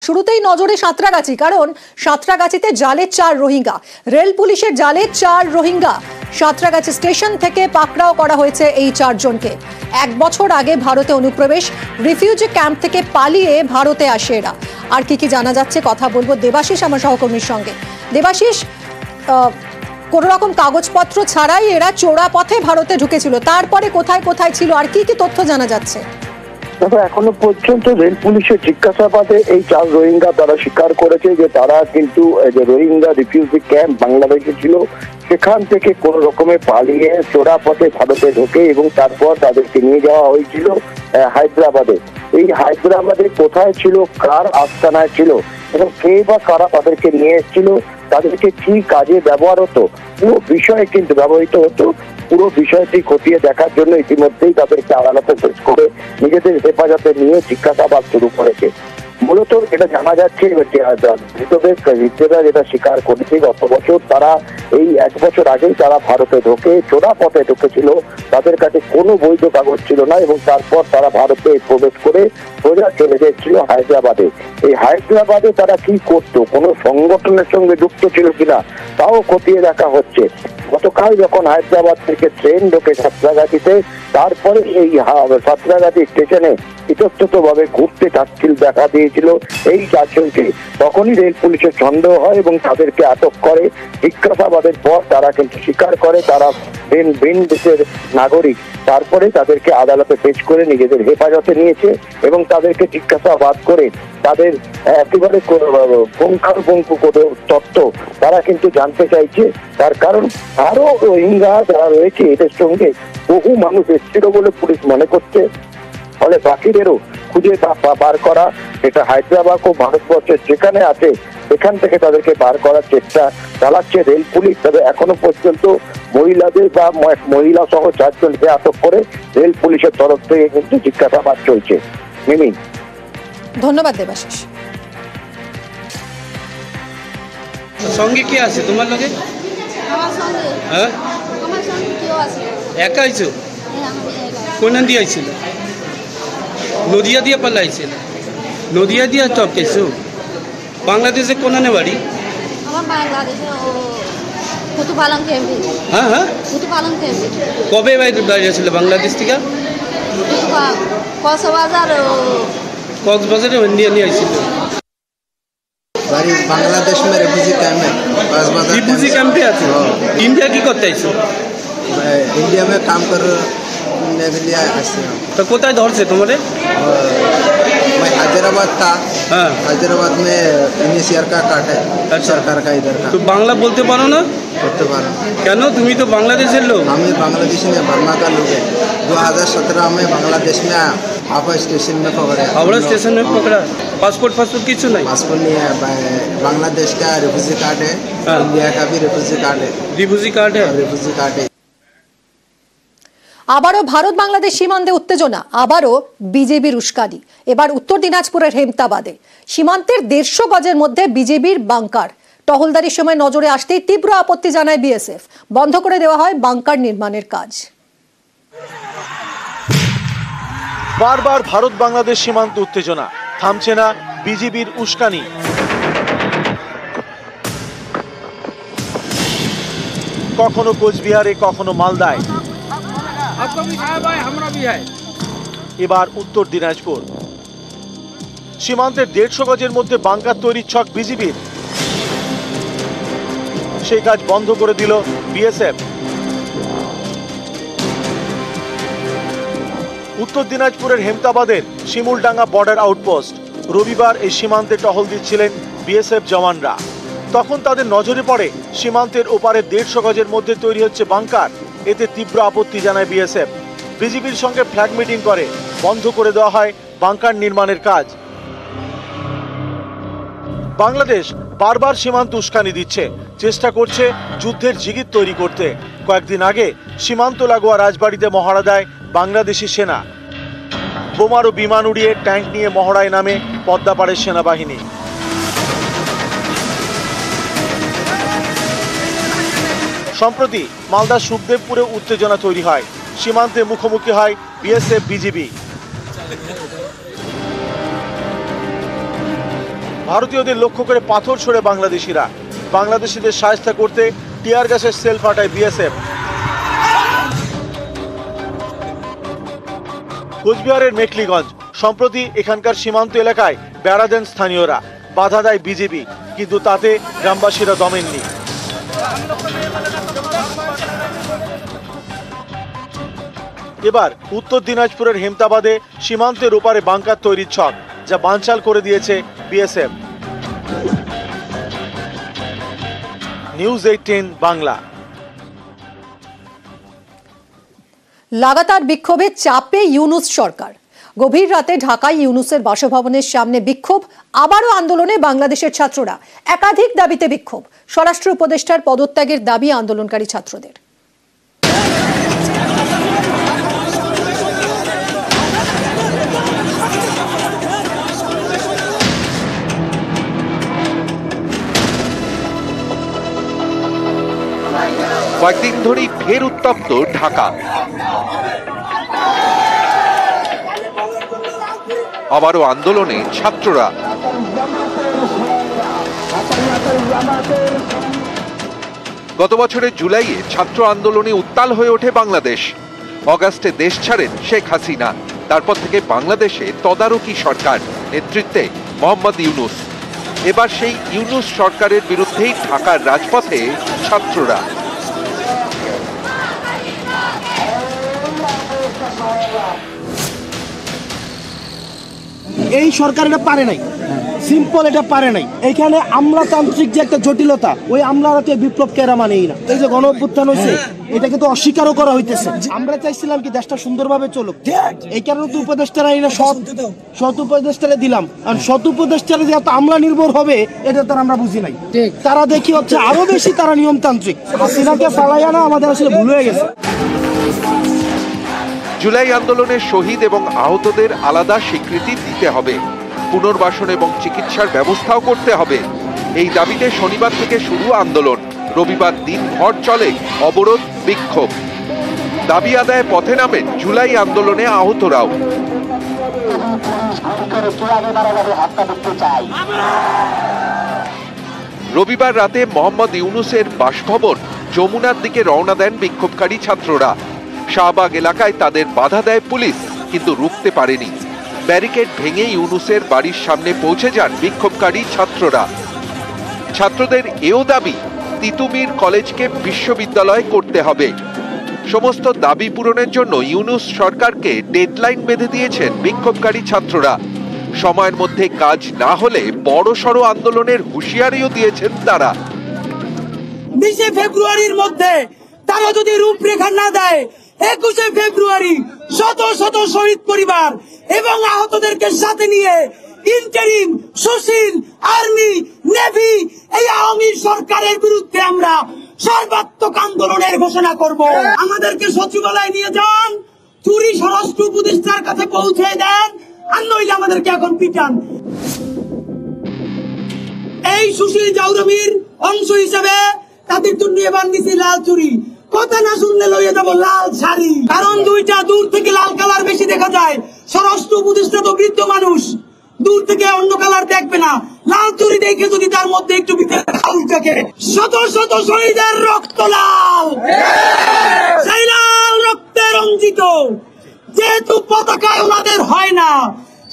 শুরুতেই নজরে সাঁতরাগাছি, কারণ সাঁতরাগাছিতে জালে 4 রোহিঙ্গা, রেল পুলিশের জালে 4 রোহিঙ্গা। সাঁতরাগাছি স্টেশন থেকে পাকড়াও করা হয়েছে এই 4 জনকে। 1 বছর আগে ভারতে অনুপ্রবেশ, রিফিউজি ক্যাম্প থেকে পালিয়ে ভারতে আসে এরা। আর কি জানা যাচ্ছে কথা বলবো দেবাশিস আমার সহকর্মীর সঙ্গে। দেবাশিস, কোন রকম কাগজপত্র ছাড়াই এরা চোরা পথে ভারতে ঢুকেছিল, তারপরে কোথায় কোথায় ছিল আর কি তথ্য জানা যাচ্ছে? দেখো, এখনো পর্যন্ত রেল পুলিশের জিজ্ঞাসাবাদে এই 4 রোহিঙ্গা তারা স্বীকার করেছে যে তারা কিন্তু যে রোহিঙ্গা রিফিউজি ক্যাম্প বাংলাদেশে ছিল সেখান থেকে কোন রকমে পালিয়ে চোরা পথে ভারতে ঢোকে এবং তারপর তাদেরকে নিয়ে যাওয়া হয়েছিল হায়দ্রাবাদে। এই হায়দ্রাবাদে কোথায় ছিল, কার আস্তানায় ছিল এবং কে বা কারা তাদেরকে নিয়ে এসেছিল, তাদেরকে কি কাজে ব্যবহার হতো, পুরো বিষয় কিন্তু ব্যবহৃত হতো, পুরো বিষয়টি খতিয়ে দেখার জন্য ইতিমধ্যেই তাদেরকে আদালতে পেশ করে নিজেদের হেফাজতে নিয়ে জিজ্ঞাসাবাদ শুরু করেছে। মূলত এটা জানা যাচ্ছে যেটা স্বীকার করেছে গত বছর তারা এই 1 বছর আগেই তারা ভারতে ঢোকে, চোরা পথে ঢুকেছিল, তাদের কাছে কোনো বৈধ কাগজ ছিল না এবং তারপর তারা ভারতে প্রবেশ করে সোজা চলে যাচ্ছিল হায়দ্রাবাদে। এই হায়দ্রাবাদে তারা কি করতো, কোনো সংগঠনের সঙ্গে যুক্ত ছিল কিনা তাও খতিয়ে দেখা হচ্ছে। গতকাল যখন হায়দ্রাবাদ থেকে ট্রেন ঢোকে সাঁতরাগাছিতে, তারপরে এই সাঁতরাগাছি স্টেশনে ইতস্তত ভাবে ঘুরতে চাচ্ছিল দেখা দিয়েছিল এই 4 জনকে। তখনই রেল পুলিশের সন্দেহ হয় এবং তাদেরকে আটক করে। জিজ্ঞাসাবাদের পর তারা কিন্তু স্বীকার করে তারা ভিন দেশের নাগরিক। তারপরে তাদেরকে আদালতে পেশ করে নিজেদের হেফাজতে নিয়েছে এবং তাদেরকে জিজ্ঞাসাবাদ করে তাদের একেবারে পুঙ্খানুপুঙ্খ তথ্য তারা কিন্তু জানতে চাইছে। তার কারণ আরো রোহিঙ্গা যারা রয়েছে এদের সঙ্গে বহু মানুষ এসেছিল বলে পুলিশ মনে করছে, ফলে বাকিদেরও খুঁজে বার করা, এটা হায়দ্রাবাদ ও ভারতবর্ষের যেখানে আছে সেখান থেকে তাদেরকে বার করার চেষ্টা চালাচ্ছে রেল পুলিশ। তবে এখনো পর্যন্ত মহিলাদের বা মহিলা সহ 4 জনকে আটক করে রেল পুলিশের তরফ থেকে কিন্তু জিজ্ঞাসাবাদ চলছে। মিমি, ধন্যবাদ দেবাশিস। সঙ্গে কে আছে তোমার লগে? আমার সঙ্গে হ্যাঁ, আমার সঙ্গে কেউ আছে? একা আইছো? হ্যাঁ, আমি একা। কোন দিয়ে আইছিল? নদিয়া দিয়ে পালাইছিল? নদিয়া দিয়ে টপকেছো? বাংলাদেশে কোনানে বাড়ি? আমার বাংলাদেশে কুতুপালং ক্যাম্পে। হ্যাঁ হ্যাঁ, কুতুপালং ক্যাম্পে। কবে বাইরে ছিল বাংলাদেশ থেকে? কক্সবাজারে ইন্ডিয়া নিয়ে আইছিল। बांग्लादेश में रिफ्यूजी कैंप में, रिफ्यूजी कैंप पे आते हो? इंडिया की करते हैं? इंडिया में काम करने के लिए आते हैं। तो कोথায় ধরছে তোমারে? मैं हैदराबाद था। हाँ, हैदराबाद में इनिशियर का काट है। अच्छा, सरकार का इधर का। तो बांग्ला बोलते पारो ना? बोलते पारो। কেন? তুমি তো বাংলাদেশের লোক। हम बांग्लादेश में बर्मा का लोग है। 2017 में बांग्लादेश में हावड़ा स्टेशन में पकड़े। हावड़ा स्टेशन में पकड़ा? पासपोर्ट किच्छु नहीं? पासपोर्ट नहीं है। बांग्लादेश का रिफ्यूजी कार्ड है, इंडिया का भी रिफ्यूजी कार्ड है। रिफ्यूजी कार्ड है? रिफ्यूजी कार्ड है। আবারও ভারত বাংলাদেশ সীমান্তে উত্তেজনা, আবারও বিজেপির উস্কানি। এবার উত্তর দিনাজপুরের হেমতাবাদে সীমান্তের 150 গজের মধ্যে বিজেপির বাংকার। টহলদারির সময় নজরে আসতেই তীব্র আপত্তি জানায় বিএসএফ, বন্ধ করে দেওয়া হয় বাংকার নির্মাণের কাজ। বারবার ভারত বাংলাদেশ সীমান্ত উত্তেজনা, থামছে না বিজেপির উস্কানি। কখনো কোচবিহারে, কখনো মালদায়, এবার উত্তর দিনাজপুর। সীমান্তের 150 গজের মধ্যে বাংকার তৈরির ছক বিজেপির, সেই কাজ বন্ধ করে দিল বিএসএফ। উত্তর দিনাজপুরের হেমতাবাদের শিমুলডাঙ্গা বর্ডার আউটপোস্ট। রবিবার এই সীমান্তে টহল দিচ্ছিলেন বিএসএফ জওয়ানরা। তখন তাদের নজরে পড়ে সীমান্তের ওপারে 150 গজের মধ্যে তৈরি হচ্ছে বাংকার। এতে তীব্র আপত্তি জানায় বিএসএফ। বিজেপির সঙ্গে ফ্ল্যাগ মিটিং করে বন্ধ করে দেওয়া হয় বাংকার নির্মাণের কাজ। বাংলাদেশ বারবার সীমান্ত উস্কানি দিচ্ছে, চেষ্টা করছে যুদ্ধের জিগির তৈরি করতে। কয়েকদিন আগে সীমান্ত লাগোয়া রাজবাড়িতে মহড়া দেয় বাংলাদেশি সেনা। বোমার ও বিমান উড়িয়ে ট্যাঙ্ক নিয়ে মহড়ায় নামে পদ্মাপাড়ের সেনাবাহিনী। সম্প্রতি মালদার সুখদেবপুরে উত্তেজনা তৈরি হয়। সীমান্তে মুখোমুখি হয় বিএসএফ বিজিবি। ভারতীয়দের লক্ষ্য করে পাথর ছোড়ে বাংলাদেশিরা। বাংলাদেশিদের শায়েস্তা করতে টিয়ার গ্যাসের সেল ফাটায় বিএসএফ। কোচবিহারের মেখলিগঞ্জ, সম্প্রতি এখানকার সীমান্ত এলাকায় বেড়া দেন স্থানীয়রা, বাধা দেয় বিজেপি, কিন্তু তাতে গ্রামবাসীরা দমেননি। এবার উত্তর দিনাজপুরের হেমতাবাদে সীমান্তের ওপারে বাংকার তৈরির ছক, যা বানচাল করে দিয়েছে বিএসএফ। নিউজ 18 বাংলা। লাগাতার বিক্ষোভে চাপে ইউনূস সরকার। গভীর রাতে ঢাকায় ইউনূসের বাসভবনের সামনে বিক্ষোভ, আবারও আন্দোলনে বাংলাদেশের ছাত্ররা। একাধিক দাবিতে বিক্ষোভ, স্বরাষ্ট্র উপদেষ্টার পদত্যাগের দাবি আন্দোলনকারী ছাত্রদের। কয়েকদিন ধরেই ফের উত্তপ্ত ঢাকা। আবারও আন্দোলনে ছাত্ররা। গত বছরের জুলাইয়ে ছাত্র আন্দোলনে উত্তাল হয়ে ওঠে বাংলাদেশ। অগাস্টে দেশ ছাড়েন শেখ হাসিনা। তারপর থেকে বাংলাদেশে তদারকি সরকার, নেতৃত্বে মোহাম্মদ ইউনূস। এবার সেই ইউনূস সরকারের বিরুদ্ধেই ঢাকার রাজপথে ছাত্ররা। এই সরকার এটা পারে নাই, সিম্পল এটা পারে নাই। এখানে আমলাতান্ত্রিক যে একটা জটিলতা, ওই আমলারাতে বিপ্লব কেরা মানেই না। এই যে গণ অভ্যুত্থান হয়েছে, এটা কিন্তু অস্বীকারও করা হইতেছে। আমরা চাইছিলাম কি দেশটা সুন্দরভাবে চলুক, এই কারণে তো উপদেষ্টারা এই না সৎ উপদেষ্টারে দিলাম। আর সৎ উপদেষ্টারা যে এত আমলা নির্ভর হবে, এটা তারা আমরা বুঝি নাই। তারা দেখি হচ্ছে আরো বেশি তারা নিয়মতান্ত্রিক। হাসিনাকে ফালাইয়া না আমাদের আসলে ভুল হয়ে গেছে। জুলাই আন্দোলনের শহীদ এবং আহতদের আলাদা স্বীকৃতি দিতে হবে, পুনর্বাসন এবং চিকিৎসার ব্যবস্থাও করতে হবে। এই দাবিতে শনিবার থেকে শুরু আন্দোলন। রবিবার দিনভর চলে অবরোধ, বিক্ষোভ। দাবি আদায়ে পথে নামেন জুলাই আন্দোলনে আহতরাও। রবিবার রাতে মোহাম্মদ ইউনূসের বাসভবন যমুনার দিকে রওনা দেন বিক্ষোভকারী ছাত্ররা। শাহবাগ এলাকায় তাদের বাধা দেয় পুলিশ, কিন্তু রুখতে পারেনি। ব্যারিকেড ভেঙে ইউনূসের বাড়ির সামনে পৌঁছে যান বিক্ষোভকারী ছাত্ররা। ছাত্রদের এও দাবি, তিতুমীর কলেজকে বিশ্ববিদ্যালয় করতে হবে। সমস্ত দাবি পূরণের জন্য ইউনূস সরকারকে ডেডলাইন বেঁধে দিয়েছেন বিক্ষোভকারী ছাত্ররা। সময়ের মধ্যে কাজ না হলে বড়সড় আন্দোলনের হুঁশিয়ারিও দিয়েছেন তারা। 20 ফেব্রুয়ারির মধ্যে তারা যদি রূপরেখা না দেয়, 21 ফেব্রুয়ারি শত শত শহীদ পরিবার এবং আহতদেরকে সাথে নিয়ে ইন্টারিম, সুশীল, আর্মি, নেভি এই আওয়ামী সরকারের বিরুদ্ধে আমরা সর্বাত্মক আন্দোলনের ঘোষণা করব। আমাদেরকে সচিবালয়ে নিয়ে যান, চুরি স্বরাষ্ট্র উপদেষ্টার কাছে পৌঁছে দেন, আর নইলে আমাদেরকে এখন পিটান। এই সুশীল জাউরমির অংশ হিসেবে তাদের জন্য এবার নিছি লাল চুরি। কথা না শুনলে লইয়ে যাবো লাল শাড়ি। কারণ দুইটা, দূর থেকে লাল কালার বেশি দেখা যায়। স্বরাষ্ট্র উপদেষ্টা তো বৃদ্ধ মানুষ, দূর থেকে অন্য কালার দেখবে না। লাল চুরি দেখে যদি তার মধ্যে একটু ভিতরে থাকে, শত শত শহীদের রক্ত লাল, সেই লাল রক্তে রঞ্জিত। যেহেতু পতাকায় ওনাদের হয় না,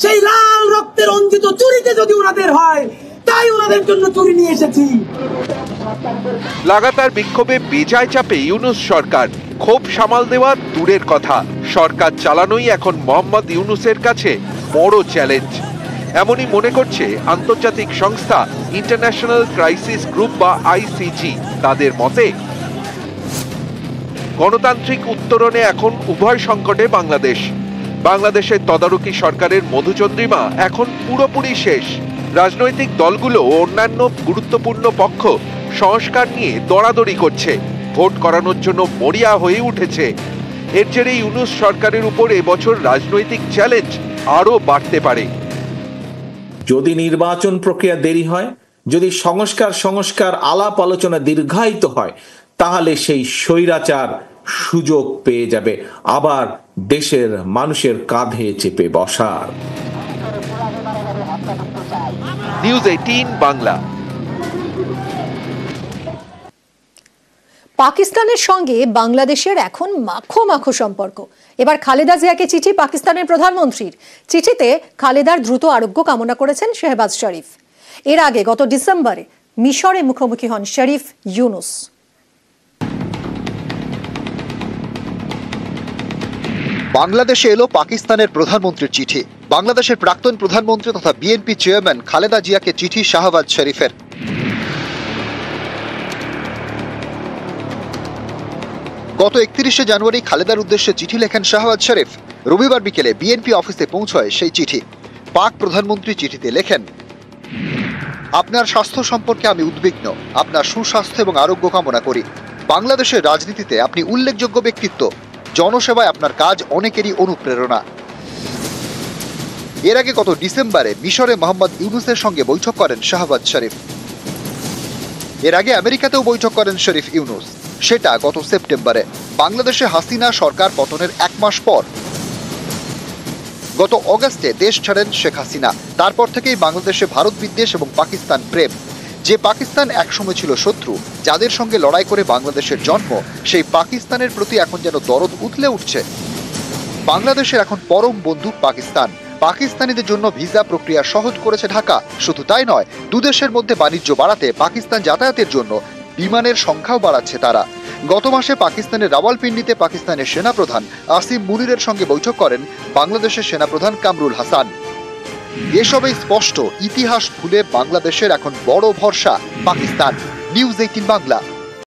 সেই লাল রক্তে রঞ্জিত চুরিতে যদি ওনাদের হয়, তাই ওনাদের জন্য চুরি নিয়ে এসেছি। লাগাতার বিক্ষোভে বেজায় চাপে ইউনূস সরকার। ক্ষোভ সামাল দেওয়া দূরের কথা, সরকার চালানোই এখন মোহাম্মদ ইউনূসের কাছে বড় চ্যালেঞ্জ। এমনই মনে করছে আন্তর্জাতিক সংস্থা ইন্টারন্যাশনাল ক্রাইসিস গ্রুপ বা আইসিজি। তাদের মতে গণতান্ত্রিক উত্তরণে এখন উভয় সংকটে বাংলাদেশ। বাংলাদেশের তদারকি সরকারের মধুচন্দ্রিমা এখন পুরোপুরি শেষ। রাজনৈতিক দলগুলো ও অন্যান্য গুরুত্বপূর্ণ পক্ষ সংস্কার নিয়ে দরাদরি করছে, ভোট করানোর জন্য মরিয়া হয়ে উঠেছে। এর জেরে ইউনূস সরকারের উপর এবছর রাজনৈতিক চ্যালেঞ্জ আরও বাড়তে পারে। যদি নির্বাচন প্রক্রিয়া দেরি হয়, যদি সংস্কার আলাপ আলোচনা দীর্ঘায়িত হয়, তাহলে সেই স্বৈরাচার সুযোগ পেয়ে যাবে আবার দেশের মানুষের কাঁধে চেপে বসার। নিউজ 18 বাংলা। পাকিস্তানের সঙ্গে বাংলাদেশের এখন মাখো মাখো সম্পর্ক। এবার খালেদা জিয়াকে চিঠি পাকিস্তানের প্রধানমন্ত্রীর। চিঠিতে খালেদার দ্রুত আরোগ্য কামনা করেছেন শেহবাজ শরীফ। এর আগে গত ডিসেম্বরে মিশরে মুখোমুখি হন শরীফ ইউনুস। বাংলাদেশে এলো পাকিস্তানের প্রধানমন্ত্রীর চিঠি। বাংলাদেশের প্রাক্তন প্রধানমন্ত্রী তথা বিএনপি চেয়ারম্যান খালেদা জিয়াকে চিঠি শাহবাজ শরীফের। গত 31শে জানুয়ারি খালেদার উদ্দেশ্যে চিঠি লেখেন শাহবাজ শরীফ। রবিবার বিকেলে বিএনপি অফিসে পৌঁছয় সেই চিঠি। পাক প্রধানমন্ত্রী চিঠিতে লেখেন, আপনার স্বাস্থ্য সম্পর্কে আমি উদ্বিগ্ন। আপনার সুস্বাস্থ্য এবং আরোগ্য কামনা করি। বাংলাদেশের রাজনীতিতে আপনি উল্লেখযোগ্য ব্যক্তিত্ব। জনসেবায় আপনার কাজ অনেকেরই অনুপ্রেরণা। এর আগে গত ডিসেম্বরে মিশরে মোহাম্মদ ইউনুসের সঙ্গে বৈঠক করেন শাহবাজ শরীফ। এর আগে আমেরিকাতেও বৈঠক করেন শরীফ ইউনুস। সেটা গত সেপ্টেম্বরে, বাংলাদেশে হাসিনা সরকার পতনের 1 মাস পর। গত অগাস্টে দেশ ছাড়েন শেখ হাসিনা। তারপর থেকেই বাংলাদেশে ভারত বিদ্বেষ এবং পাকিস্তান প্রেম। যে পাকিস্তান একসময় ছিল শত্রু, যাদের সঙ্গে লড়াই করে বাংলাদেশের জন্ম, সেই পাকিস্তানের প্রতি এখন যেন দরদ উতলে উঠছে। বাংলাদেশের এখন পরম বন্ধু পাকিস্তান। পাকিস্তানিদের জন্য ভিসা প্রক্রিয়া সহজ করেছে ঢাকা। শুধু তাই নয়, দুদেশের মধ্যে বাণিজ্য বাড়াতে পাকিস্তান যাতায়াতের জন্য বিমানের সংখ্যাও বাড়াচ্ছে তারা। গত মাসে পাকিস্তানের রাওয়ালপিন্ডিতে পাকিস্তানের সেনাপ্রধান আসিম মুনিরের সঙ্গে বৈঠক করেন বাংলাদেশের সেনাপ্রধান কামরুল হাসান। এসবই স্পষ্ট, ইতিহাস ভুলে বাংলাদেশের এখন বড় ভরসা পাকিস্তান। নিউজ 18 বাংলা।